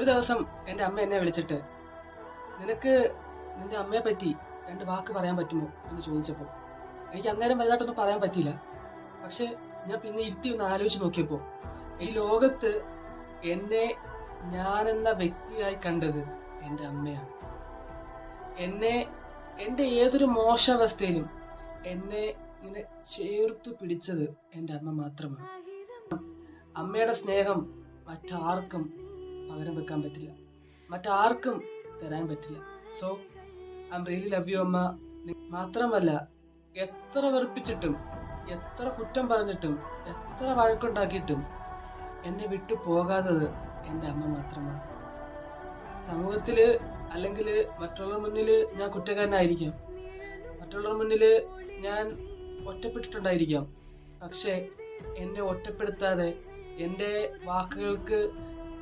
ഒരു ദിവസം എൻ്റെ അമ്മ എന്നെ വിളിച്ചിട്ട്, നിനക്ക് നിന്റെ അമ്മയെ പറ്റി 2 വാക്ക് പറയാൻ പറ്റുമോ എന്ന് ചോദിച്ചപ്പോൾ എനിക്ക് അന്നേരം വലുതായിട്ടൊന്നും പറയാൻ പറ്റിയില്ല. പക്ഷെ ഞാൻ പിന്നെ ഇരുത്തി ഒന്ന് ആലോചിച്ച് നോക്കിയപ്പോൾ ഈ ലോകത്ത് എന്നെ ഞാനെന്ന വ്യക്തിയായി കണ്ടത് എൻ്റെ അമ്മയാണ്. എൻ്റെ ഏതൊരു മോശാവസ്ഥയിലും എന്നെ ഇങ്ങനെ ചേർത്തു പിടിച്ചത് എൻ്റെ അമ്മ മാത്രമാണ്. അമ്മയുടെ സ്നേഹം മറ്റാർക്കും പകരം വെക്കാൻ പറ്റില്ല, മറ്റാർക്കും തരാൻ പറ്റില്ല. So I am really love you അമ്മ. മാത്രമല്ല, എത്ര വെറുപ്പിച്ചിട്ടും എത്ര കുറ്റം പറഞ്ഞിട്ടും എത്ര വഴക്കുണ്ടാക്കിയിട്ടും എന്നെ വിട്ടു പോകാത്തത് എൻ്റെ അമ്മ മാത്രമാണ്. സമൂഹത്തില് അല്ലെങ്കിൽ മറ്റുള്ളവരുടെ മുന്നിൽ ഞാൻ കുറ്റക്കാരനായിരിക്കാം, മറ്റുള്ളവരുടെ മുന്നിൽ ഞാൻ ഒറ്റപ്പെട്ടിട്ടുണ്ടായിരിക്കാം. പക്ഷെ എന്നെ ഒറ്റപ്പെടുത്താതെ, എൻ്റെ വാക്കുകൾക്ക്